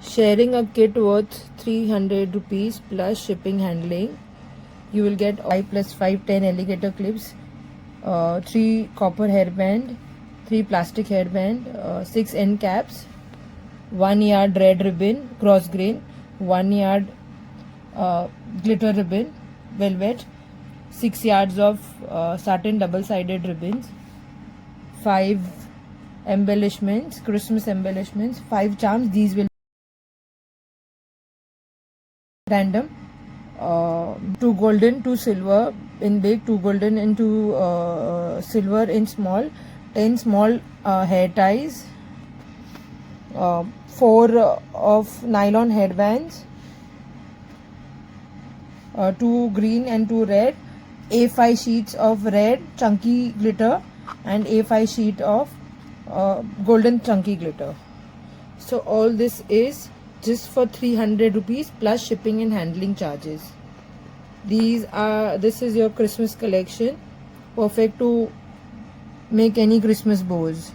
Sharing a kit worth 300 rupees plus shipping handling. You will get 5 plus 5 10 alligator clips, 3 copper hairband, 3 plastic hairband, 6 end caps, 1 yard red ribbon cross grain, 1 yard glitter ribbon velvet, 6 yards of satin double sided ribbons, 5 embellishments, Christmas embellishments, 5 charms. These will random, 2 golden, 2 silver in big, 2 golden and 2 silver in small, 10 small hair ties, 4 of nylon headbands, 2 green and 2 red, A5 sheets of red chunky glitter and A5 sheet of golden chunky glitter. So all this is just for 300 rupees plus shipping and handling charges. This is your Christmas collection, perfect to make any Christmas bows.